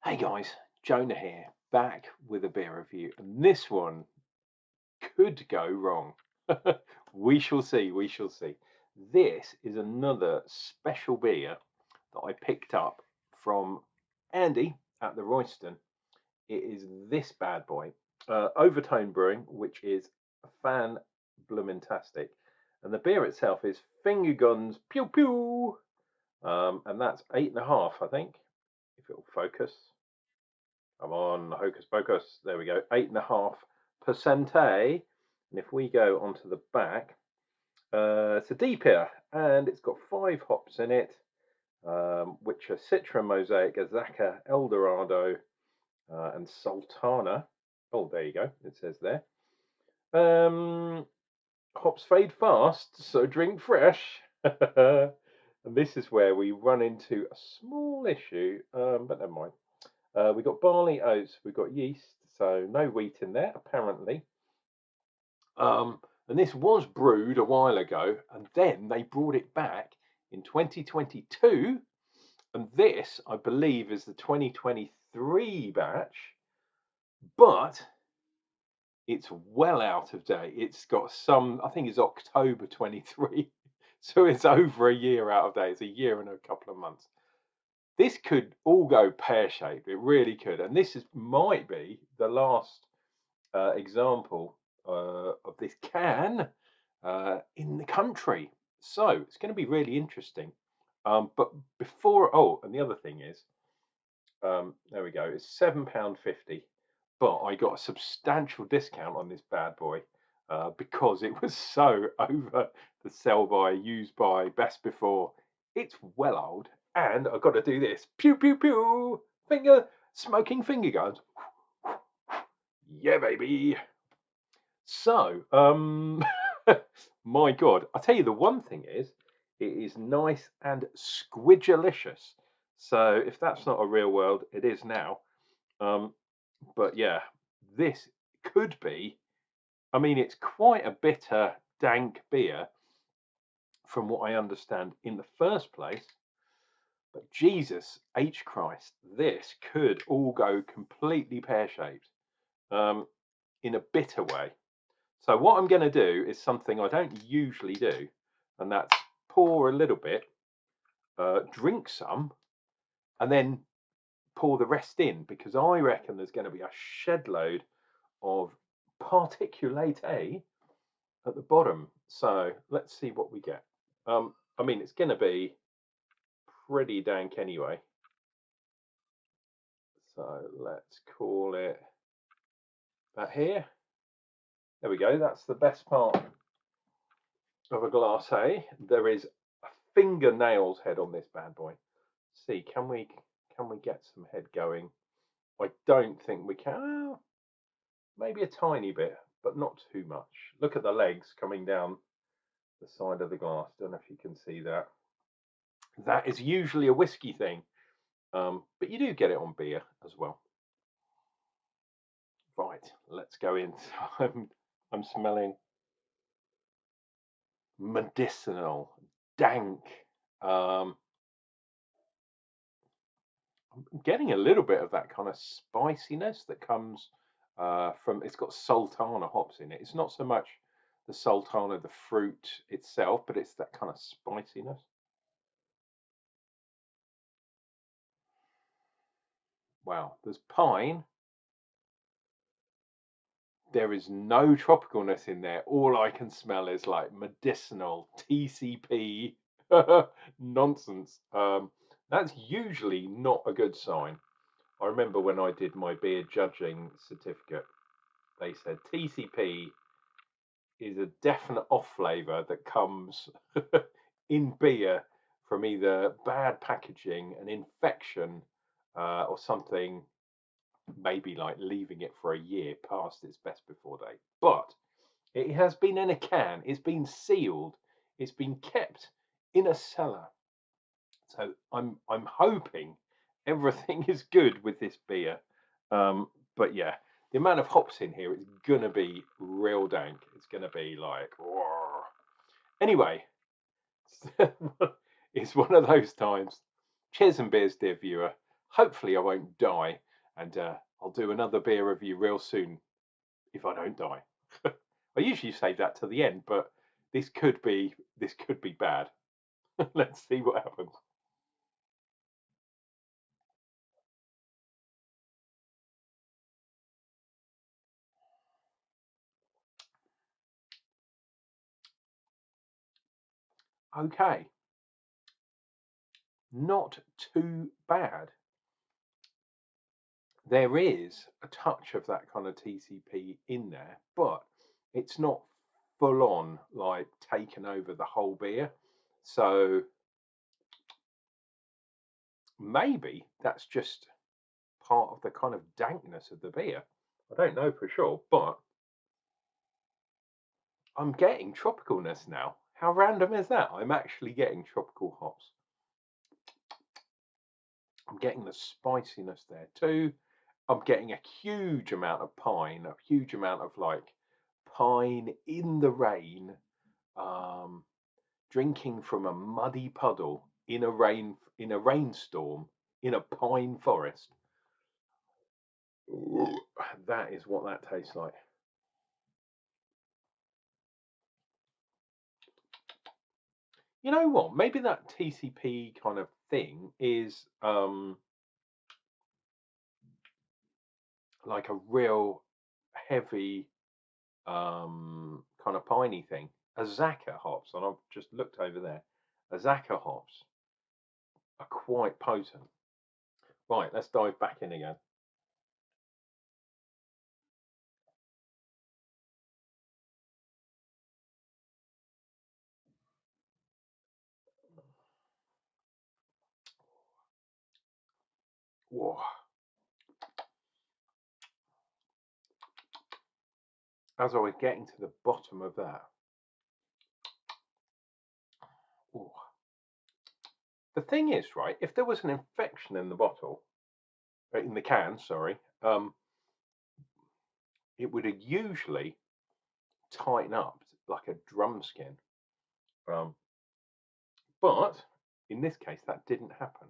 Hey guys, Jonah here, back with a beer review, and this one could go wrong. We shall see, we shall see. This is another special beer that I picked up from Andy at the Royston. It is this bad boy, Overtone Brewing, which is fan bloomintastic. And the beer itself is Finger Guns Pew Pew, and that's 8.5, I think, if it'll focus. Come on, hocus pocus. There we go. 8.5%. And if we go onto the back, it's a DIPA and it's got 5 hops in it, which are Citra, Mosaic, Azaka, Eldorado, and Sultana. Oh, there you go. It says there. Hops fade fast, so drink fresh. And this is where we run into a small issue, but never mind. We've got barley, oats, we've got yeast, so no wheat in there, apparently. And this was brewed a while ago, and then they brought it back in 2022. And this, I believe, is the 2023 batch, but it's well out of date. It's got some, I think it's October 23. So it's over a year out of date. It's a year and a couple of months. This could all go pear-shaped. It really could. And this might be the last example of this can in the country. So it's going to be really interesting. But before, oh, and the other thing is, there we go, it's £7.50. But I got a substantial discount on this bad boy because it was so over the sell by, use by, best before. It's well old. And I've got to do this. Pew, pew, pew. Smoking finger guns. Yeah, baby. So, my God, I'll tell you the one thing is, it is nice and squidgelicious. So if that's not a real world, it is now. But yeah, this could be, I mean, it's quite a bitter, dank beer from what I understand in the first place. But Jesus H. Christ, this could all go completely pear-shaped in a bitter way. So what I'm going to do is something I don't usually do, and that's pour a little bit, drink some, and then pour the rest in, because I reckon there's going to be a shed load of particulate at the bottom. So let's see what we get. I mean, it's going to be pretty dank anyway. So let's call it that here. There we go. That's the best part of a glass, eh? There is a fingernail's head on this bad boy. Let's see, can we get some head going? I don't think we can. Maybe a tiny bit, but not too much. Look at the legs coming down the side of the glass. Don't know if you can see that. That is usually a whiskey thing, but you do get it on beer as well. Right, let's go in. I'm smelling medicinal, dank. I'm getting a little bit of that kind of spiciness that comes from. It's got Sultana hops in it. It's not so much the Sultana, the fruit itself, but it's that kind of spiciness. Wow, there's pine. There is no tropicalness in there. All I can smell is like medicinal TCP nonsense. That's usually not a good sign. I remember when I did my beer judging certificate, they said TCP is a definite off flavour that comes in beer from either bad packaging, an infection, or something, maybe like leaving it for a year past its best before date. But it has been in a can, it's been sealed, it's been kept in a cellar. So I'm hoping everything is good with this beer. But yeah, the amount of hops in here is gonna be real dank. It's gonna be like, roar. Anyway, it's one of those times. Cheers and beers, dear viewer. hopefully I won't die, and I'll do another beer review real soon if I don't die. I usually save that to the end, but this could be bad. Let's see what happens. Okay, not too bad. There is a touch of that kind of TCP in there, but it's not full on like taken over the whole beer. So maybe that's just part of the kind of dankness of the beer. I don't know for sure, but I'm getting tropicalness now. How random is that? I'm actually getting tropical hops. I'm getting the spiciness there too. I'm getting a huge amount of pine, a huge amount of like pine in the rain, um, drinking from a muddy puddle in a rainstorm in a pine forest. Ooh, that is what that tastes like. You know what? Maybe that TCP kind of thing is like a real heavy kind of piney thing. Azaka hops, and I've just looked over there. Azaka hops are quite potent. Right, let's dive back in again. Whoa. As I was getting to the bottom of that, whoa. The thing is, right, if there was an infection in the bottle, in the can, sorry, it would usually tighten up like a drum skin. But in this case, that didn't happen.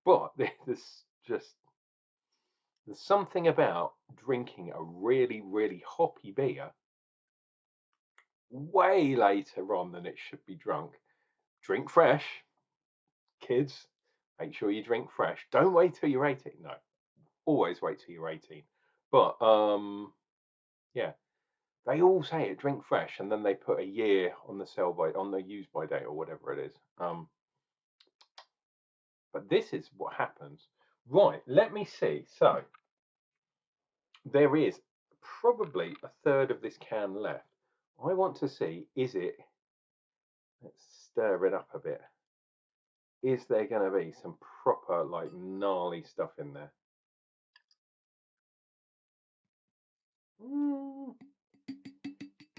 But there's something about drinking a really, really hoppy beer way later on than it should be drunk. Drink fresh, kids. Make sure you drink fresh. Don't wait till you're 18. No, always wait till you're 18. But yeah, they all say it. Drink fresh, and then they put a year on the use by date or whatever it is. But this is what happens. Right, let me see. So there is probably a third of this can left. I want to see, is it, let's stir it up a bit. Is there going to be some proper, like, gnarly stuff in there?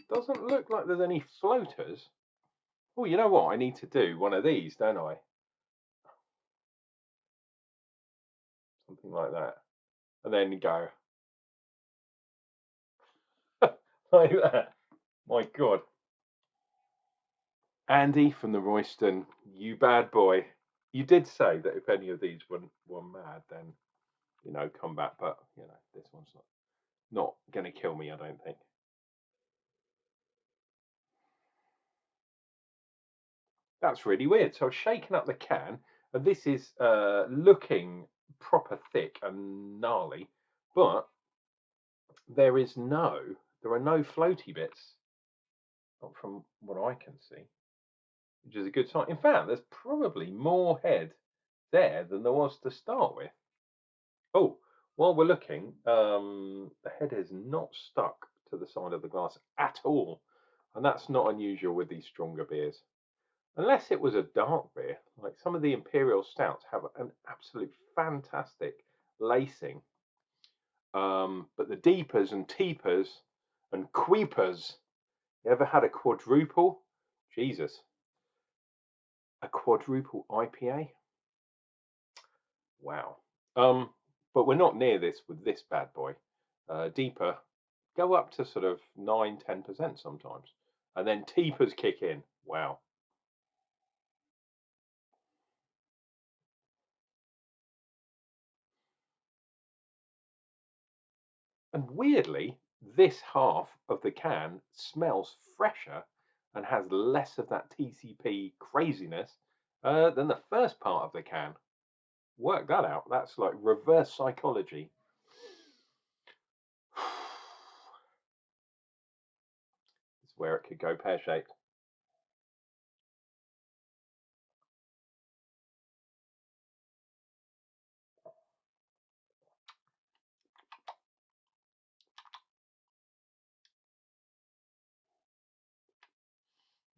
Doesn't look like there's any floaters. Oh, you know what? I need to do one of these, don't I? Something like that. And then go like that. My God. Andy from the Royston, you bad boy. You did say that if any of these were mad, then, you know, come back. But, you know, this one's not going to kill me, I don't think. That's really weird. So I've shaken up the can, and this is looking proper thick and gnarly, but there are no floaty bits, not from what I can see, which is a good sign. In fact, there's probably more head there than there was to start with. Oh, while we're looking, the head is not stuck to the side of the glass at all, and that's not unusual with these stronger beers. Unless it was a dark beer, like some of the imperial stouts have an absolute fantastic lacing. But the DIPAs and TIPAs and queepers, you ever had a quadruple? Jesus, a quadruple IPA? Wow. But we're not near this with this bad boy. DIPA go up to sort of 9-10% sometimes, and then TIPAs kick in. Wow. And weirdly, this half of the can smells fresher and has less of that TCP craziness than the first part of the can. Work that out. That's like reverse psychology. It's where it could go pear-shaped.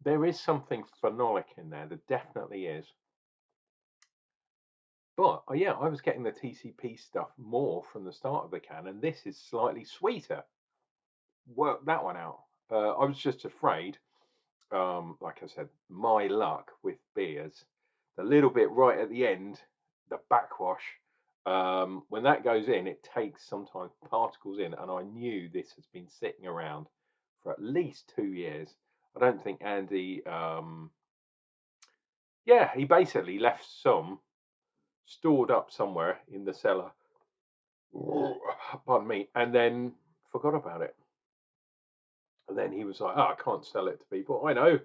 There is something phenolic in there. There definitely is. But yeah, I was getting the TCP stuff more from the start of the can, and this is slightly sweeter. Work that one out. I was just afraid, like I said, my luck with beers, the little bit right at the end, the backwash, when that goes in, it takes sometimes particles in, and I knew this has been sitting around for at least 2 years. I don't think Andy, yeah, he basically left some stored up somewhere in the cellar, pardon me, and then forgot about it. And then he was like, "Oh, I can't sell it to people." I know.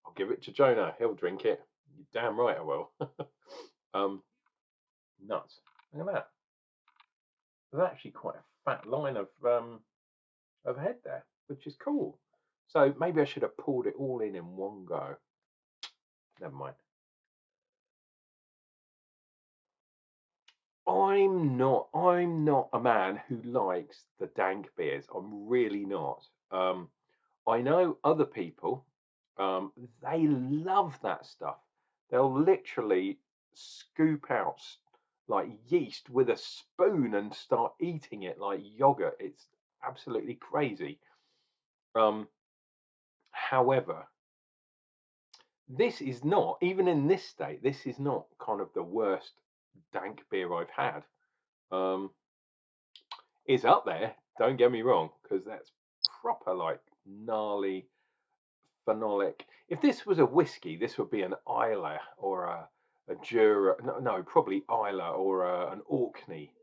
I'll give it to Jonah. He'll drink it. You're damn right I will. um, Nuts. Look at that. There's actually quite a fat line of head there, which is cool. So maybe I should have poured it all in one go. Never mind. I'm not a man who likes the dank beers. I'm really not. I know other people, they love that stuff. They'll literally scoop out like yeast with a spoon and start eating it like yogurt. It's absolutely crazy. However, this is not, even in this state, this is not kind of the worst dank beer I've had. It's up there, don't get me wrong, because that's proper like gnarly phenolic. If this was a whiskey, this would be an Isla or a Jura. No, probably Isla or an Orkney.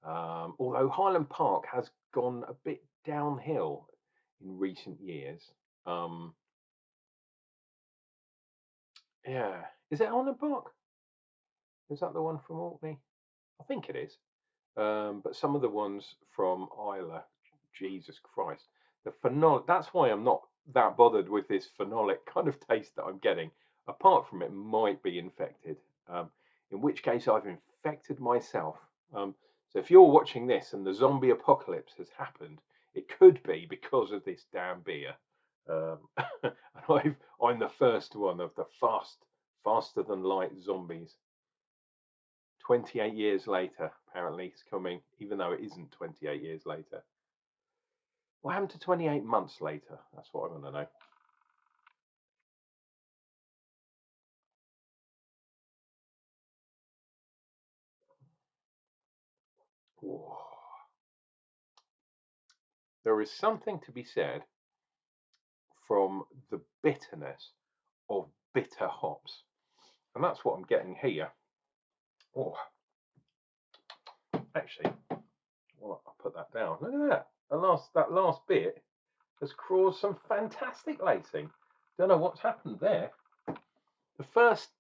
Although Highland Park has gone a bit downhill in recent years. Um, yeah, is it Highland Park? Is that the one from Orkney? I think it is. But some of the ones from Isla, Jesus Christ, the phenolic. That's why I'm not that bothered with this phenolic kind of taste that I'm getting. Apart from it might be infected, in which case I've infected myself. So if you're watching this and the zombie apocalypse has happened, it could be because of this damn beer. I'm the first one of the faster than light zombies. 28 years later, apparently, it's coming, even though it isn't 28 years later. What happened to 28 months later? That's what I want to know. Whoa. There is something to be said from the bitterness of bitter hops. And that's what I'm getting here. Oh, actually, well, I'll put that down. Look at that. That last bit has caused some fantastic lacing. Don't know what's happened there. The first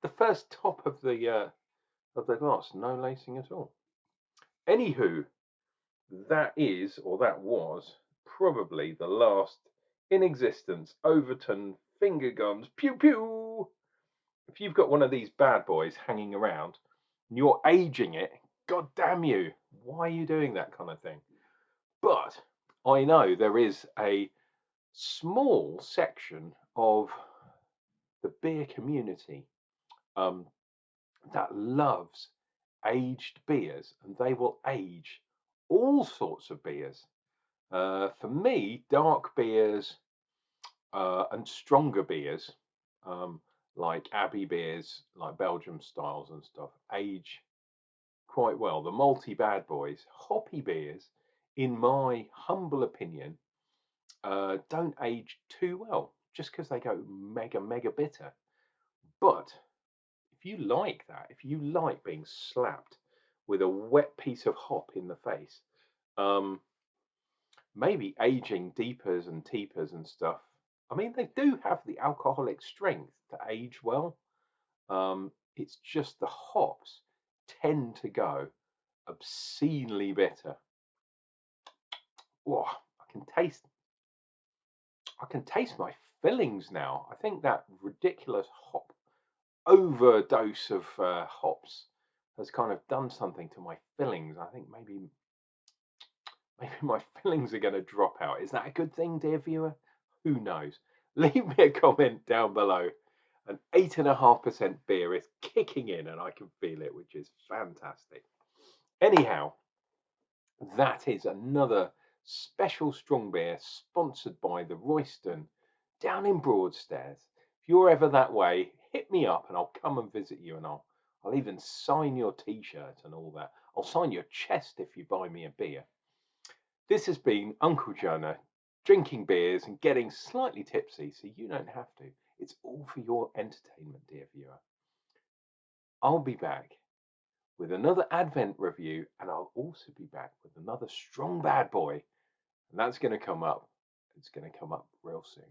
top of the glass, no lacing at all. Anywho, that is, or that was, probably the last in existence Overtone finger guns. Pew pew. If you've got one of these bad boys hanging around and you're aging it, god damn you, why are you doing that kind of thing? But I know there is a small section of the beer community um, that loves aged beers, and they will age all sorts of beers. For me, dark beers and stronger beers, like Abbey beers, like Belgium styles and stuff, age quite well. The multi bad boys, hoppy beers, in my humble opinion, don't age too well just because they go mega bitter. But if you like that, if you like being slapped with a wet piece of hop in the face, um, maybe aging DIPAs and TIPAs and stuff. I mean, they do have the alcoholic strength to age well. It's just the hops tend to go obscenely bitter. Whoa, I can taste my fillings now. I think that ridiculous hop overdose of hops has kind of done something to my fillings. I think maybe my fillings are going to drop out. Is that a good thing, dear viewer? Who knows? Leave me a comment down below. An 8.5% beer is kicking in and I can feel it, which is fantastic. Anyhow, that is another special strong beer sponsored by the Royston down in Broadstairs. If you're ever that way, hit me up and I'll come and visit you, and I'll even sign your t-shirt and all that. I'll sign your chest if you buy me a beer. This has been Unclejona, drinking beers and getting slightly tipsy so you don't have to. It's all for your entertainment, dear viewer. I'll be back with another Advent review, and I'll also be back with another strong bad boy, and that's going to come up. It's going to come up real soon.